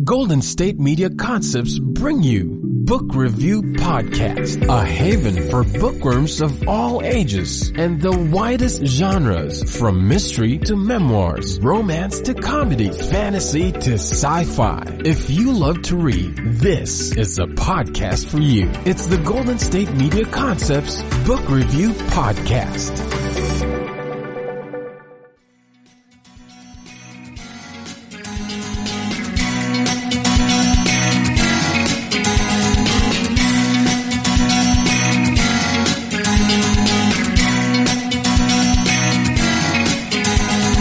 Golden State Media Concepts bring you Book Review Podcast, a haven for bookworms of all ages and the widest genres, from mystery to memoirs, romance to comedy, fantasy to sci-fi. If you love to read, this is a podcast for you. It's the Golden State Media Concepts Book Review Podcast.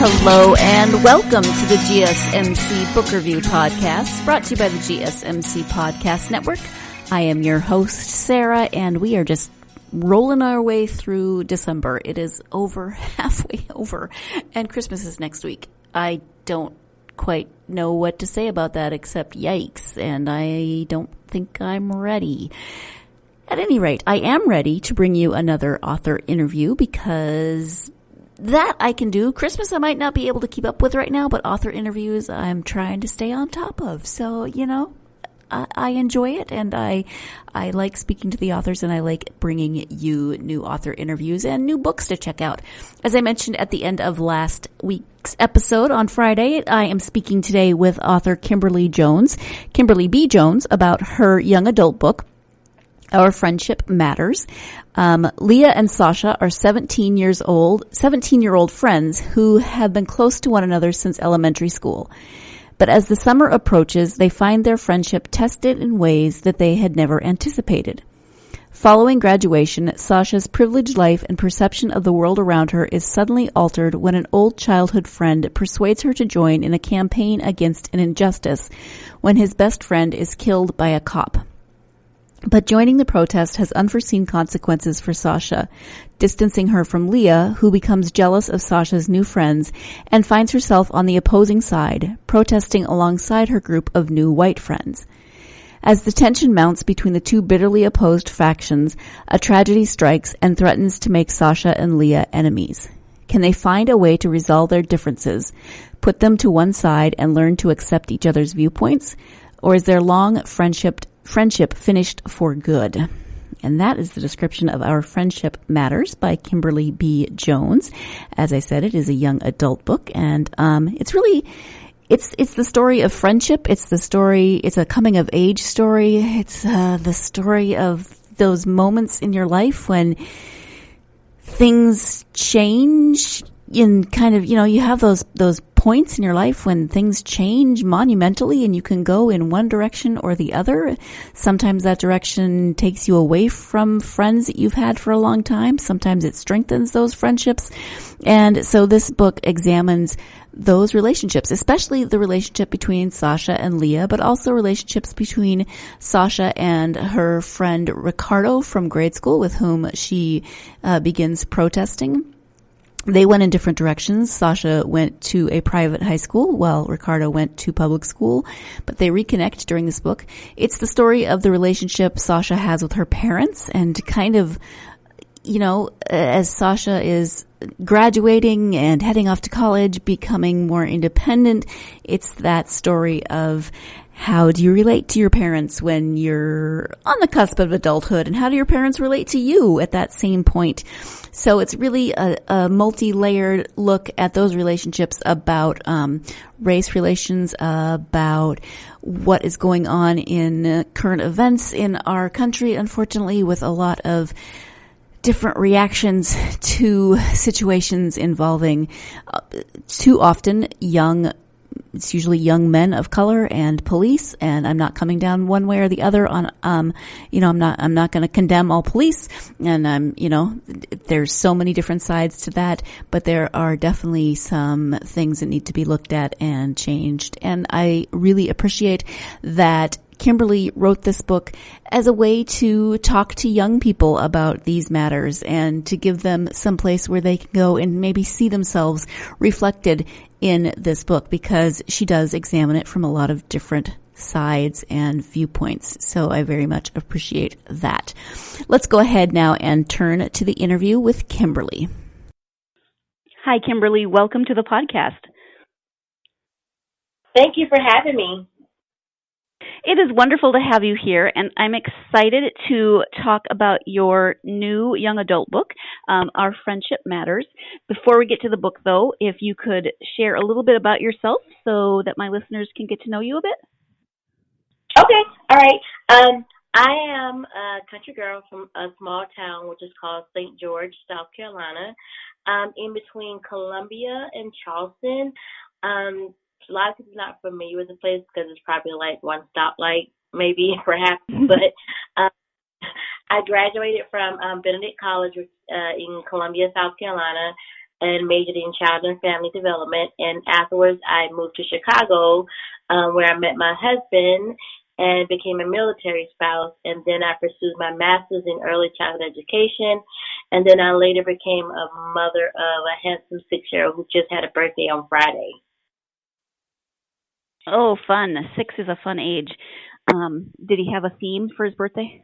Hello and welcome to the GSMC Book Review Podcast, brought to you by the GSMC Podcast Network. I am your host, Sarah, and we are just rolling our way through December. It is halfway over, and Christmas is next week. I don't quite know what to say about that except yikes, and I don't think I'm ready. At any rate, I am ready to bring you another author interview because that I can do. Christmas I might not be able to keep up with right now, but author interviews I'm trying to stay on top of. So, I enjoy it, and I like speaking to the authors, and I like bringing you new author interviews and new books to check out. As I mentioned at the end of last week's episode on Friday, I am speaking today with author Kimberley B. Jones, about her young adult book, Our Friendship Matters. Leah and Sasha are 17-year-old friends who have been close to one another since elementary school. But as the summer approaches, they find their friendship tested in ways that they had never anticipated. Following graduation, Sasha's privileged life and perception of the world around her is suddenly altered when an old childhood friend persuades her to join in a campaign against an injustice when his best friend is killed by a cop. But joining the protest has unforeseen consequences for Sasha, distancing her from Leah, who becomes jealous of Sasha's new friends and finds herself on the opposing side, protesting alongside her group of new white friends. As the tension mounts between the two bitterly opposed factions, a tragedy strikes and threatens to make Sasha and Leah enemies. Can they find a way to resolve their differences, put them to one side, and learn to accept each other's viewpoints? Or is their long friendship finished for good? And that is the description of Our Friendship Matters by Kimberley B. Jones. As I said, it is a young adult book, and it's the story of friendship. It's a coming of age story. It's the story of those moments in your life when things change in kind of, you have those points in your life when things change monumentally and you can go in one direction or the other. Sometimes that direction takes you away from friends that you've had for a long time. Sometimes it strengthens those friendships. And so this book examines those relationships, especially the relationship between Sasha and Leah, but also relationships between Sasha and her friend Ricardo from grade school, with whom she begins protesting. They went in different directions. Sasha went to a private high school while Ricardo went to public school, but they reconnect during this book. It's the story of the relationship Sasha has with her parents, and kind of, as Sasha is graduating and heading off to college, becoming more independent, it's that story of how do you relate to your parents when you're on the cusp of adulthood, and how do your parents relate to you at that same point? So it's really a multi-layered look at those relationships, about race relations, about what is going on in current events in our country, unfortunately, with a lot of different reactions to situations involving too often it's usually young men of color and police. And I'm not coming down one way or the other on, I'm not going to condemn all police. And there's so many different sides to that, but there are definitely some things that need to be looked at and changed. And I really appreciate that Kimberley wrote this book as a way to talk to young people about these matters and to give them some place where they can go and maybe see themselves reflected in this book, because she does examine it from a lot of different sides and viewpoints. So I very much appreciate that. Let's go ahead now and turn to the interview with Kimberley. Hi, Kimberley. Welcome to the podcast. Thank you for having me. It is wonderful to have you here, and I'm excited to talk about your new young adult book, Our Friendship Matters. Before we get to the book, though, if you could share a little bit about yourself so that my listeners can get to know you a bit. Okay, all right. I am a country girl from a small town which is called St. George, South Carolina, in between Columbia and Charleston. A lot of people are not familiar with the place because it's probably like one stoplight, maybe, perhaps. But I graduated from Benedict College in Columbia, South Carolina, and majored in child and family development. And afterwards, I moved to Chicago, where I met my husband and became a military spouse. And then I pursued my master's in early childhood education. And then I later became a mother of a handsome 6-year-old who just had a birthday on Friday. Oh, fun. 6 is a fun age. Did he have a theme for his birthday?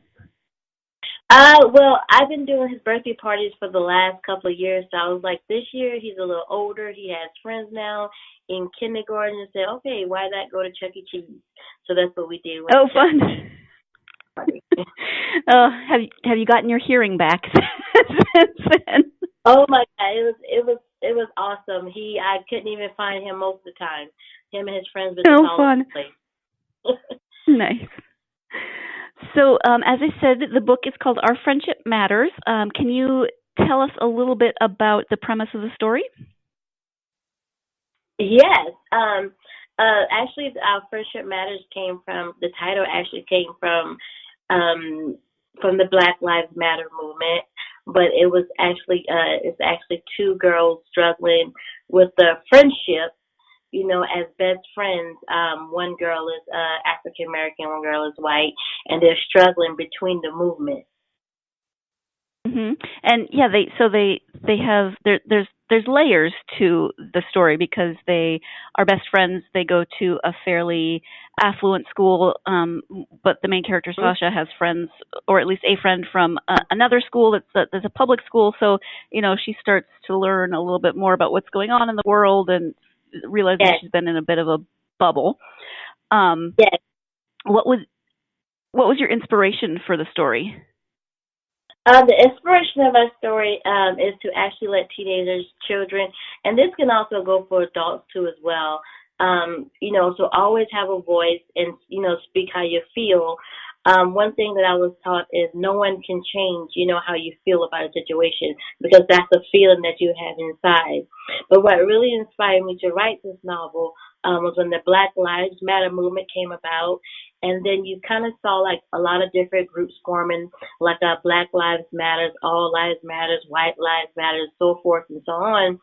Well, I've been doing his birthday parties for the last couple of years, so I was like, this year he's a little older. He has friends now in kindergarten, and said, okay, why not go to Chuck E. Cheese? So that's what we did. Oh, fun. Have you gotten your hearing back since then? Oh my God, it was awesome. I couldn't even find him most of the time. Him and his friends were just all over the place. Nice. So, as I said, the book is called Our Friendship Matters. Can you tell us a little bit about the premise of the story? Yes. Actually, Our Friendship Matters the title actually came from the Black Lives Matter movement, but it was actually, it's actually two girls struggling with the friendship, as best friends. One girl is African American, one girl is white, and they're struggling between the movements. Mm-hmm. And yeah, they have there's layers to the story because they are best friends. They go to a fairly affluent school, but the main character Sasha has friends, or at least a friend from another school that's a public school. So she starts to learn a little bit more about what's going on in the world and realizing she's been in a bit of a bubble. Yes. What was your inspiration for the story? The inspiration of our story is to actually let teenagers, children, and this can also go for adults too as well. So always have a voice and speak how you feel. One thing that I was taught is no one can change, how you feel about a situation because that's a feeling that you have inside. But what really inspired me to write this novel was when the Black Lives Matter movement came about. And then you kind of saw like a lot of different groups forming, like Black Lives Matters, All Lives Matters, White Lives Matters, so forth and so on.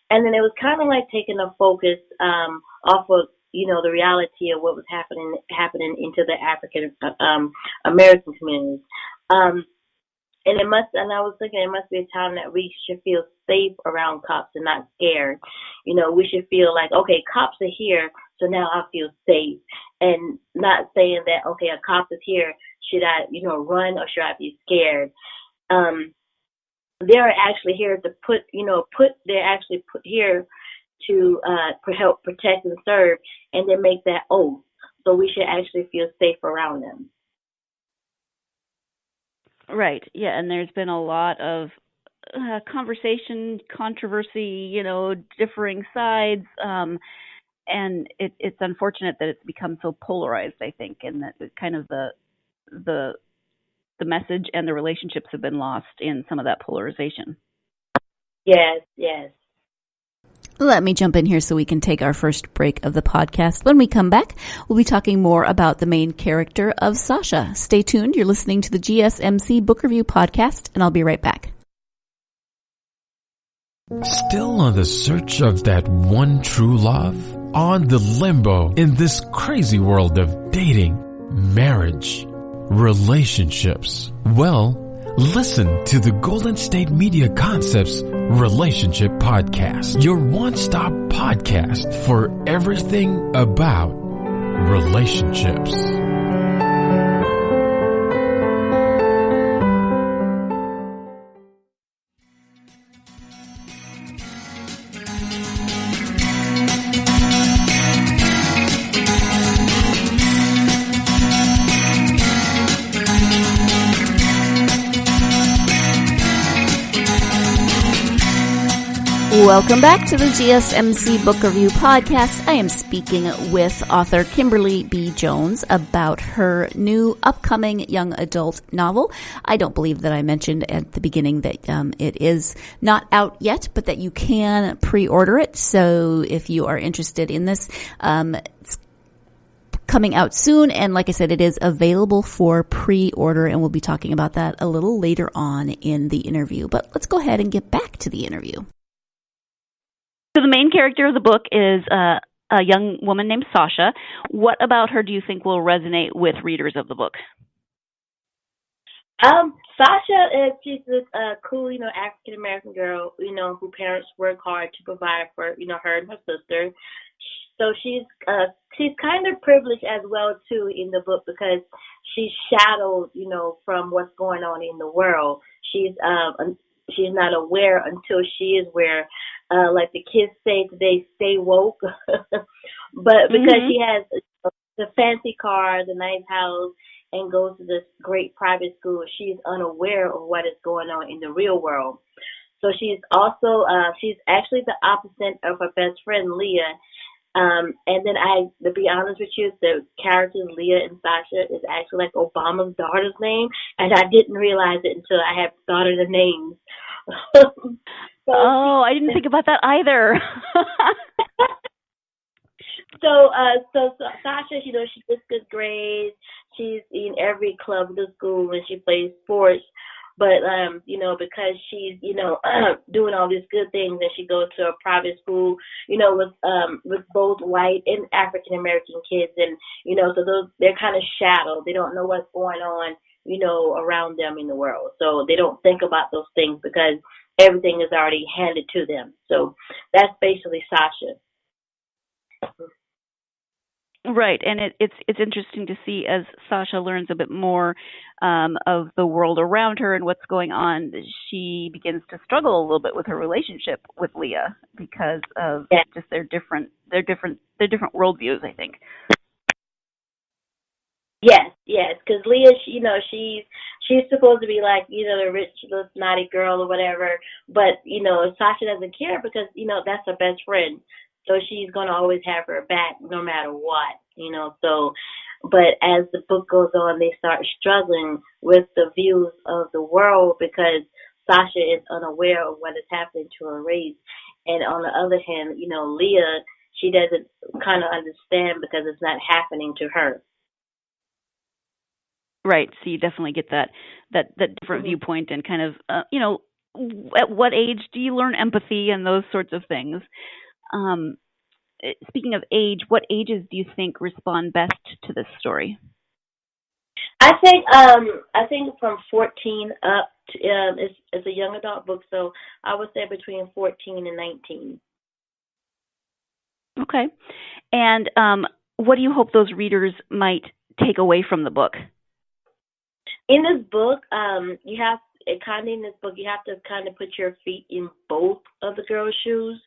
And then it was kind of like taking a focus off of the reality of what was happening into the African American communities. And I was thinking it must be a time that we should feel safe around cops and not scared. We should feel like, okay, cops are here, so now I feel safe. And not saying that, okay, a cop is here, should I, run or should I be scared? They're actually here to they're actually put here to help protect and serve, and then make that oath. So we should actually feel safe around them. Right. Yeah, and there's been a lot of conversation, controversy, differing sides, and it's unfortunate that it's become so polarized, I think, and that kind of the message and the relationships have been lost in some of that polarization. Yes. Let me jump in here so we can take our first break of the podcast. When we come back, we'll be talking more about the main character of Sasha. Stay tuned. You're listening to the GSMC Book Review Podcast, and I'll be right back. Still on the search of that one true love? On the limbo in this crazy world of dating, marriage, relationships? Well, listen to the Golden State Media Concepts Relationship Podcast, your one-stop podcast for everything about relationships. Welcome back to the GSMC Book Review Podcast. I am speaking with author Kimberley B. Jones about her new upcoming young adult novel. I don't believe that I mentioned at the beginning that it is not out yet, but that you can pre-order it. So if you are interested in this, it's coming out soon. And like I said, it is available for pre-order, and we'll be talking about that a little later on in the interview. But let's go ahead and get back to the interview. So the main character of the book is a young woman named Sasha. What about her do you think will resonate with readers of the book? Sasha she's this cool, African American girl, who parents work hard to provide for, her and her sister. So she's kind of privileged as well too in the book because she's shadowed, from what's going on in the world. She's not aware until she is aware. Like the kids say today, stay woke. But because she has the fancy car, the nice house, and goes to this great private school, she's unaware of what is going on in the real world. So she's also, she's actually the opposite of her best friend, Leah. And then to be honest with you, the characters Leah and Sasha is actually like Obama's daughter's name, and I didn't realize it until I had thought of the names. I didn't think about that either. So Sasha, she gets good grades. She's in every club of the school and she plays sports. But, because she's, doing all these good things and she goes to a private school, with both white and African American kids. And, so they're kind of shadowed. They don't know what's going on, around them in the world. So they don't think about those things because everything is already handed to them. So that's basically Sasha. Right, and it's interesting to see as Sasha learns a bit more of the world around her and what's going on. She begins to struggle a little bit with her relationship with Leah because of just their different worldviews, I think. Yes, because Leah, she's supposed to be like, the rich little snotty girl or whatever, but, Sasha doesn't care because, that's her best friend. So she's going to always have her back no matter what, so, but as the book goes on, they start struggling with the views of the world because Sasha is unaware of what is happening to her race. And on the other hand, Leah, she doesn't kind of understand because it's not happening to her. Right. So you definitely get that different viewpoint and kind of, at what age do you learn empathy and those sorts of things? Speaking of age, what ages do you think respond best to this story? I think from 14 up to, it's a young adult book, so I would say between 14 and 19. Okay. And what do you hope those readers might take away from the book? In this book, you have to kind of put your feet in both of the girls' shoes.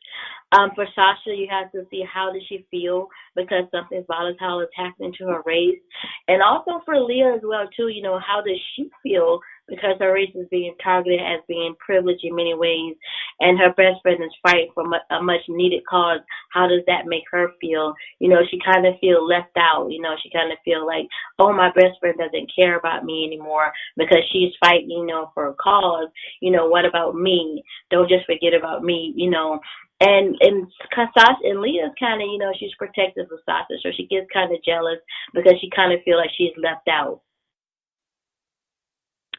For Sasha, you have to see how does she feel because something volatile is happening to her race. And also for Leah as well, too, how does she feel because her race is being targeted as being privileged in many ways, and her best friend is fighting for a much-needed cause. How does that make her feel? She kind of feel left out. She kind of feel like, oh, my best friend doesn't care about me anymore because she's fighting, for a cause. What about me? Don't just forget about me, And Sasha and Leah's kind of, she's protective of Sasha, so she gets kind of jealous because she kind of feel like she's left out.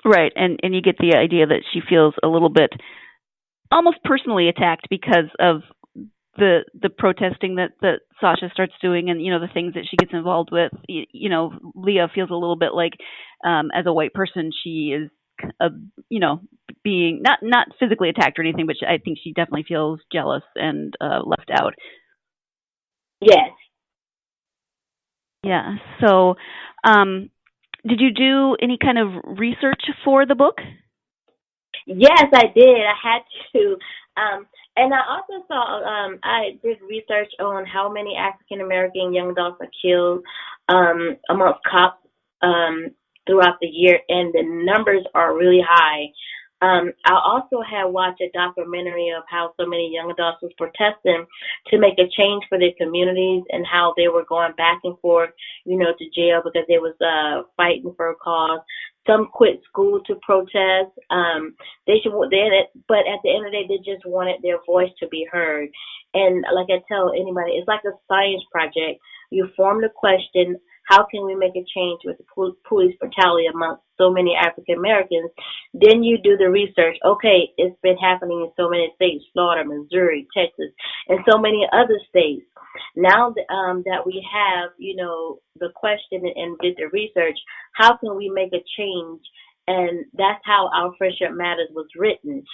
Right, and you get the idea that she feels a little bit almost personally attacked because of the protesting that Sasha starts doing and, the things that she gets involved with. Leah feels a little bit like as a white person she is, being not physically attacked or anything, but I think she definitely feels jealous and left out. Yes. Yeah, so did you do any kind of research for the book? Yes, I did. I had to. And I also saw, I did research on how many African American young adults are killed amongst cops throughout the year, and the numbers are really high. I also had watched a documentary of how so many young adults was protesting to make a change for their communities and how they were going back and forth, to jail because they was fighting for a cause. Some quit school to protest. But at the end of the day, they just wanted their voice to be heard. And like I tell anybody, it's like a science project. You form the question, how can we make a change with the police brutality amongst so many African Americans? Then you do the research. Okay, it's been happening in so many states, Florida, Missouri, Texas, and so many other states. Now that we have, the question and did the research, how can we make a change? And that's how Our Friendship Matters was written.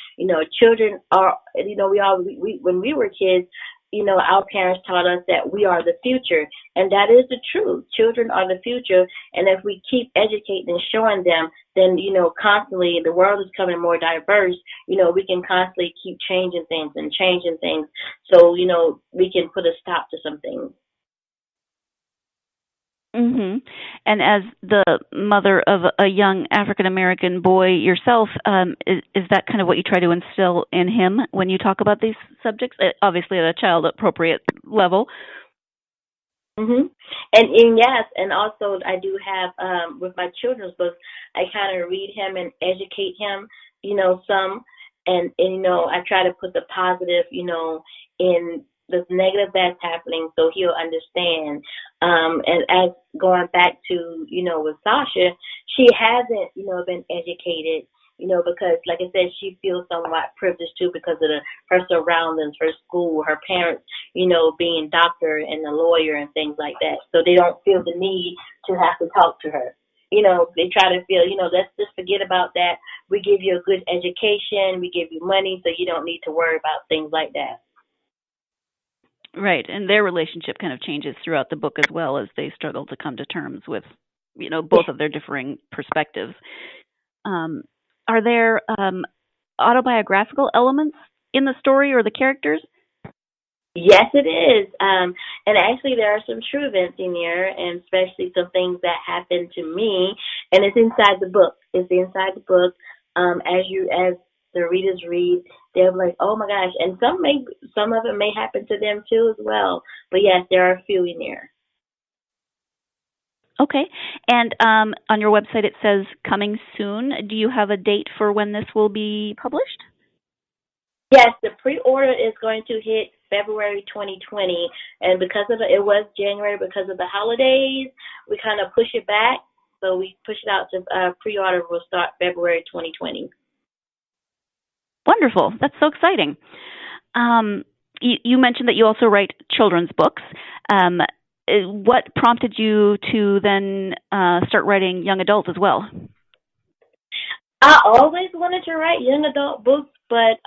Children are, we when we were kids, our parents taught us that we are the future, and that is the truth. Children are the future, and if we keep educating and showing them, then, constantly the world is becoming more diverse. We can constantly keep changing things and changing things, so, we can put a stop to some things. Mm-hmm. And as the mother of a young African American boy yourself, is that kind of what you try to instill in him when you talk about these subjects? Obviously, at a child appropriate level. Mhm. And yes, and also I do have with my children's books, I kind of read him and educate him, some, and I try to put the positive, in the negative that's happening, so he'll understand. And as going back to, with Sasha, she hasn't, been educated, because like I said, she feels somewhat privileged too because of her surroundings, her school, her parents, being doctor and a lawyer and things like that. So they don't feel the need to have to talk to her. They try to feel, let's just forget about that. We give you a good education, we give you money, so you don't need to worry about things like that. Right, and their relationship kind of changes throughout the book as well as they struggle to come to terms with, both of their differing perspectives. Are there autobiographical elements in the story or the characters? Yes, it is. And actually, there are some true events in here, and especially some things that happened to me. And it's inside the book. It's inside the book. As the readers read, they're like, "Oh my gosh!" And some of it may happen to them too as well. But yes, there are a few in there. Okay. And on your website, it says coming soon. Do you have a date for when this will be published? Yes, the pre-order is going to hit February 2020, and because of it was January because of the holidays, we kind of push it back. So we push it out to pre-order will start February 2020. Wonderful. That's so exciting. You mentioned that you also write children's books. What prompted you to then start writing young adult as well? I always wanted to write young adult books, but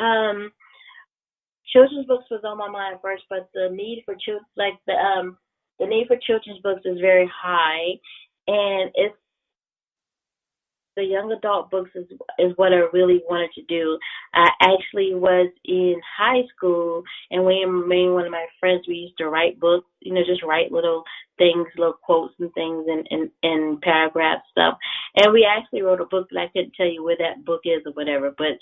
children's books was on my mind first. But the need for the need for children's books is very high, and it's the young adult books is what I really wanted to do. I actually was in high school, and me and one of my friends, we used to write books, just write little things, little quotes and things and paragraph stuff. And we actually wrote a book, but I couldn't tell you where that book is or whatever. But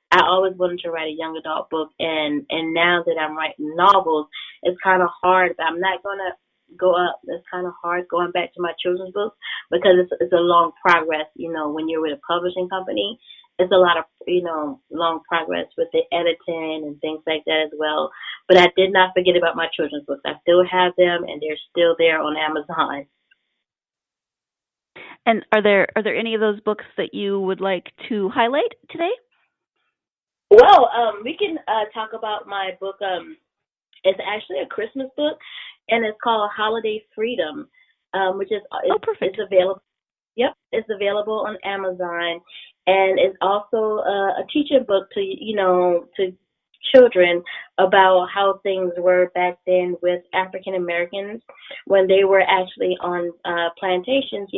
I always wanted to write a young adult book, and now that I'm writing novels, it's kind of hard. I'm not going to go up. It's kind of hard going back to my children's books because it's a long progress. When you're with a publishing company, it's a lot of long progress with the editing and things like that as well. But I did not forget about my children's books. I still have them, and they're still there on Amazon. And are there any of those books that you would like to highlight today? Well, we can talk about my book. It's actually a Christmas book, and it's called Holiday Freedom, which is perfect. It's available. Yep, it's available on Amazon, and it's also a teaching book to children about how things were back then with African Americans when they were actually on plantations.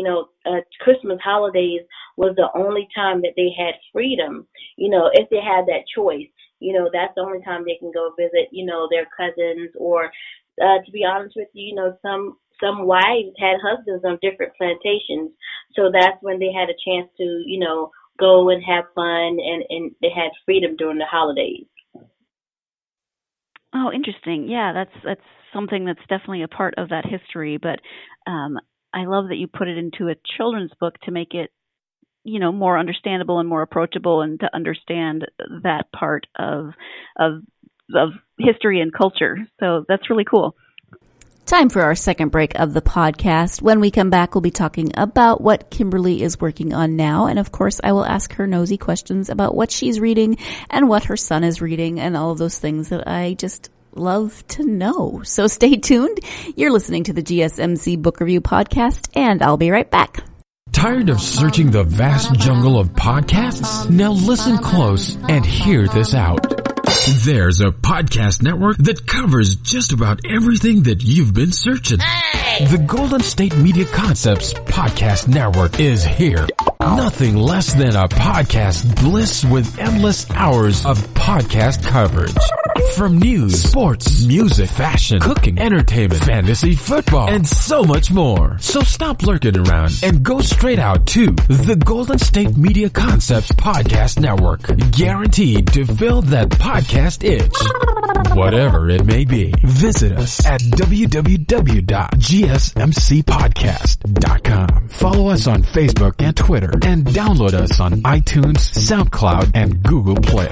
Christmas holidays was the only time that they had freedom. If they had that choice. That's the only time they can go visit, their cousins or, to be honest with you, some wives had husbands on different plantations. So that's when they had a chance to, go and have fun, and they had freedom during the holidays. Oh, interesting. Yeah, that's something that's definitely a part of that history. But I love that you put it into a children's book to make it, more understandable and more approachable, and to understand that part of history and culture. So that's really cool. Time for our second break of the podcast. When we come back, we'll be talking about what Kimberly is working on now. And of course, I will ask her nosy questions about what she's reading and what her son is reading and all of those things that I just love to know. So stay tuned. You're listening to the GSMC Book Review Podcast, and I'll be right back. Tired of searching the vast jungle of podcasts? Now listen close and hear this out. There's a podcast network that covers just about everything that you've been searching. Hey! The Golden State Media Concepts Podcast Network is here. Nothing less than a podcast bliss with endless hours of podcast coverage. From news, sports, music, fashion, cooking, entertainment, fantasy, football, and so much more. So stop lurking around and go straight out to the Golden State Media Concepts Podcast Network. Guaranteed to fill that podcast itch. Whatever it may be. Visit us at www.gsmcpodcast.com. Follow us on Facebook and Twitter, and download us on iTunes, SoundCloud, and Google Play.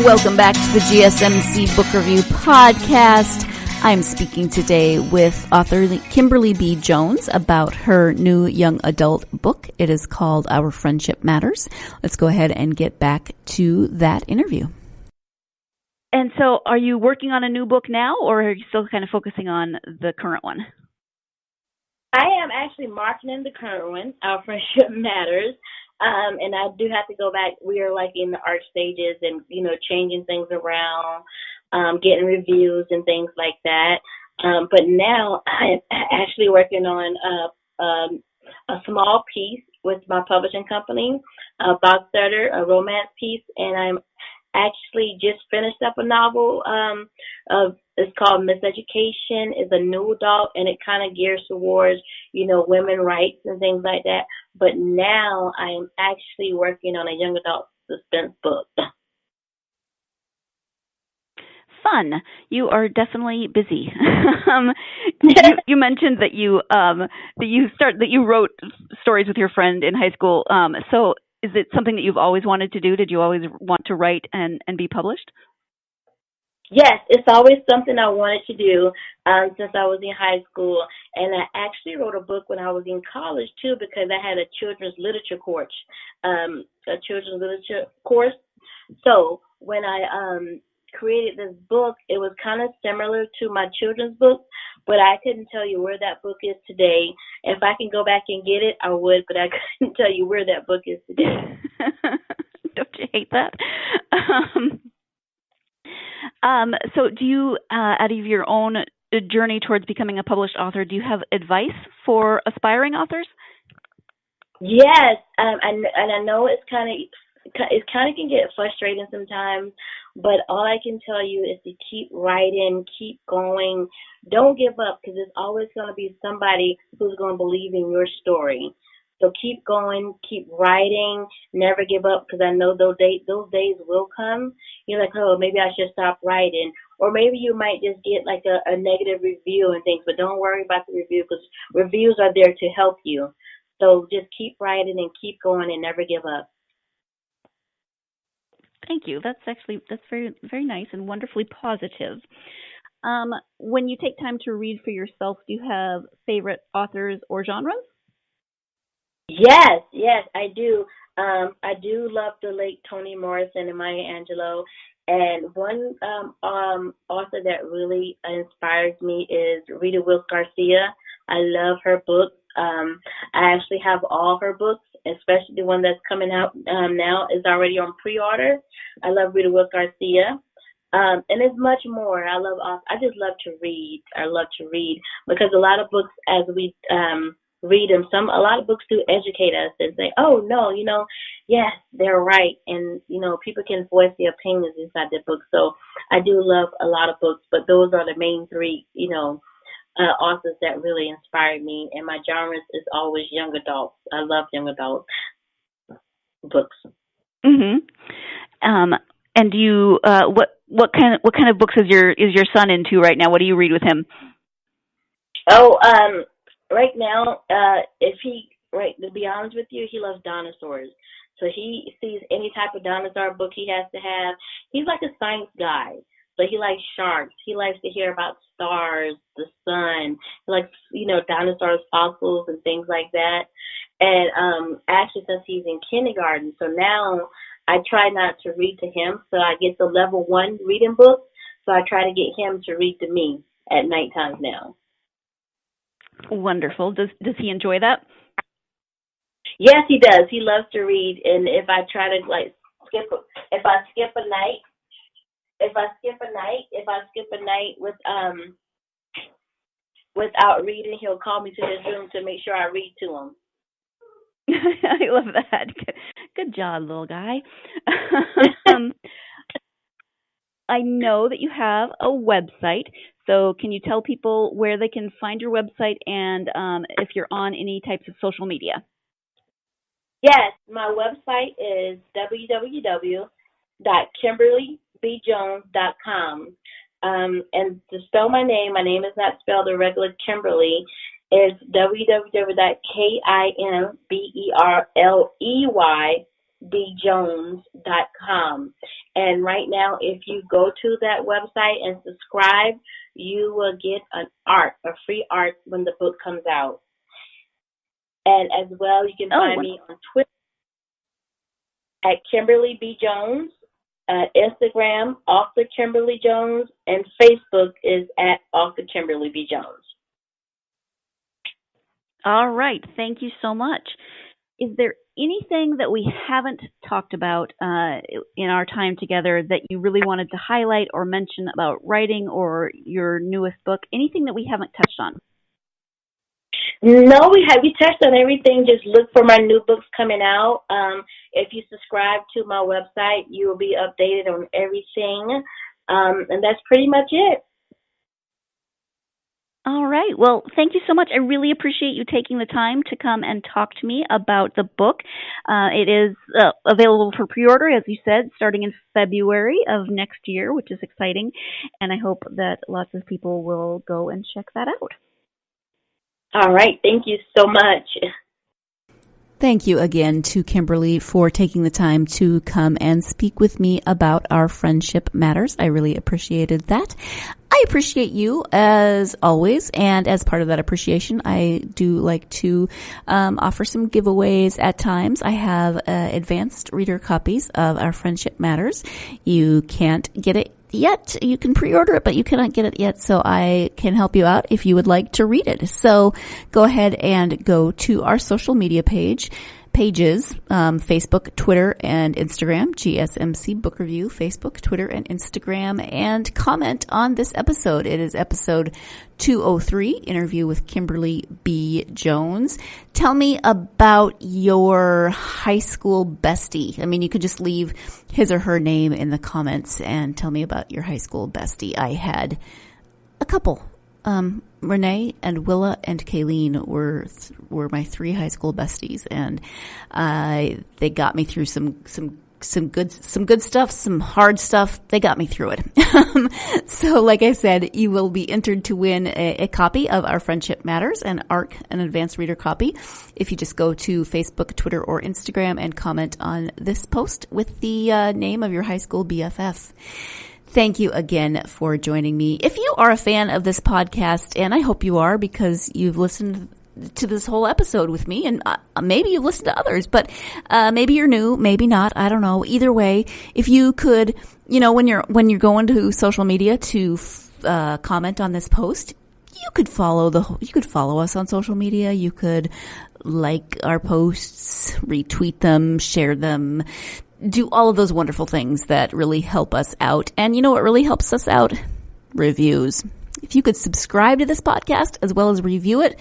Welcome back to the GSMC Book Review Podcast. I'm speaking today with author Kimberley B. Jones about her new young adult book. It is called Our Friendship Matters. Let's go ahead and get back to that interview. And so are you working on a new book now, or are you still kind of focusing on the current one? I am actually marketing the current one, Our Friendship Matters. And I do have to go back. We are like in the art stages and, changing things around, getting reviews and things like that. But now I'm actually working on a small piece with my publishing company, a box starter, a romance piece, and I'm actually just finished up a novel. It's called Miseducation. It's a new adult, and it kind of gears towards, women rights and things like that. But now I am actually working on a young adult suspense book. Fun. You are definitely busy. You mentioned that you wrote stories with your friend in high school. So is it something that you've always wanted to do? Did you always want to write and be published? Yes, it's always something I wanted to do since I was in high school. And I actually wrote a book when I was in college, too, because I had a children's literature course. So when I created this book, it was kind of similar to my children's book, but I couldn't tell you where that book is today. If I can go back and get it, I would, but I couldn't tell you where that book is today. Don't you hate that? So do you, out of your own journey towards becoming a published author, do you have advice for aspiring authors? Yes, and I know it kind of can get frustrating sometimes, but all I can tell you is to keep writing, keep going. Don't give up, because there's always going to be somebody who's going to believe in your story. So keep going, keep writing, never give up, because I know those days will come. You're like, oh, maybe I should stop writing. Or maybe you might just get like a negative review and things, but don't worry about the review, because reviews are there to help you. So just keep writing and keep going and never give up. Thank you. That's very, very nice and wonderfully positive. When you take time to read for yourself, do you have favorite authors or genres? Yes, I do. I do love the late Toni Morrison and Maya Angelou. And one author that really inspires me is Rita Wilkes Garcia. I love her books. I actually have all her books, especially the one that's coming out now is already on pre-order. I love Rita Wilkes Garcia. And it's much more. I just love to read. I love to read because a lot of books, as we read them, a lot of books do educate us and say, oh, no, yes, they're right. And, people can voice their opinions inside their books. So I do love a lot of books, but those are the main three, authors that really inspired me. And my genres is always young adults. I love young adult books. Mm-hmm. And do you what kind of books is your son into right now? What do you read with him? Oh, right now, to be honest with you, he loves dinosaurs. So he sees any type of dinosaur book he has to have. He's like a science guy. So he likes sharks. He likes to hear about stars, the sun. He likes, dinosaurs, fossils, and things like that. And actually, since he's in kindergarten, so now I try not to read to him. So I get the level 1 reading book. So I try to get him to read to me at nighttime now. Wonderful. Does he enjoy that? Yes, he does. He loves to read. And if I try to skip a night without reading, he'll call me to his room to make sure I read to him. I love that. Good job, little guy. I know that you have a website, so can you tell people where they can find your website and if you're on any types of social media? Yes, my website is www.kimberleybjones.com. And to spell my name is not spelled the regular Kimberly. It's www.kimberleybjones.com. And right now, if you go to that website and subscribe, you will get a free art when the book comes out. And as well, you can find me on Twitter at Kimberley B. Jones, Instagram, Author Kimberly Jones, and Facebook is at Author Kimberly B. Jones. All right. Thank you so much. Is there anything that we haven't talked about in our time together that you really wanted to highlight or mention about writing or your newest book? Anything that we haven't touched on? No, we touched on everything. Just look for my new books coming out. If you subscribe to my website, you will be updated on everything. And that's pretty much it. All right. Well, thank you so much. I really appreciate you taking the time to come and talk to me about the book. It is available for pre-order, as you said, starting in February of next year, which is exciting. And I hope that lots of people will go and check that out. All right. Thank you so much. Thank you again to Kimberly for taking the time to come and speak with me about our friendship matters. I really appreciated that. I appreciate you as always, and as part of that appreciation, I do like to offer some giveaways at times. I have advanced reader copies of Our Friendship Matters. You can't get it yet. You can pre-order it, but you cannot get it yet, so I can help you out if you would like to read it. So go ahead and go to our social media pages, Facebook, Twitter, and Instagram, GSMC Book Review, Facebook, Twitter, and Instagram, and comment on this episode. It is episode 203, interview with Kimberley B. Jones. Tell me about your high school bestie. I mean, you could just leave his or her name in the comments and tell me about your high school bestie. I had a couple. Renee and Willa and Kayleen were my 3 high school besties, and they got me through some good stuff, some hard stuff. They got me through it. So like I said, you will be entered to win a copy of Our Friendship Matters, an advanced reader copy, if you just go to Facebook, Twitter, or Instagram and comment on this post with the name of your high school BFF. Thank you again for joining me. If you are a fan of this podcast, and I hope you are because you've listened to this whole episode with me, and maybe you've listened to others, but maybe you're new, maybe not, I don't know. Either way, if you could, when you're going to social media to comment on this post, you could follow us on social media. You could like our posts, retweet them, share them, do all of those wonderful things that really help us out. And you know what really helps us out? Reviews. If you could subscribe to this podcast as well as review it,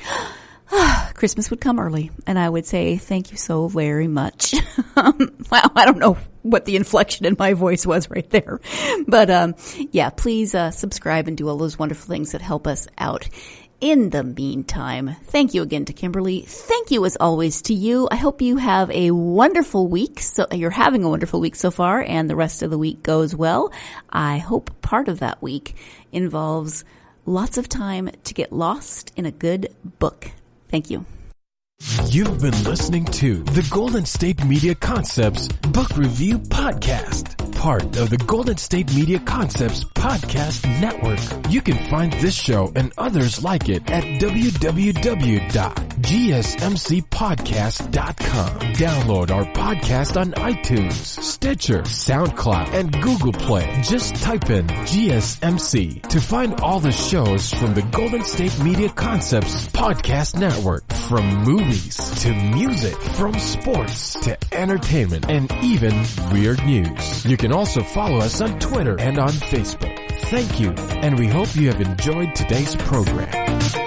Christmas would come early, and I would say thank you so very much. Wow, I don't know what the inflection in my voice was right there. But yeah, please subscribe and do all those wonderful things that help us out. In the meantime, thank you again to Kimberly. Thank you as always to you. I hope you have a wonderful week. So you're having a wonderful week so far, and the rest of the week goes well. I hope part of that week involves lots of time to get lost in a good book. Thank you. You've been listening to the Golden State Media Concepts Book Review Podcast, part of the Golden State Media Concepts Podcast Network. You can find this show and others like it at www.gsmcpodcast.com. Download our podcast on iTunes, Stitcher, SoundCloud, and Google Play. Just type in GSMC to find all the shows from the Golden State Media Concepts Podcast Network, from movies to music, from sports to entertainment, and even weird news. You can also follow us on Twitter and on Facebook. Thank you, and we hope you have enjoyed today's program.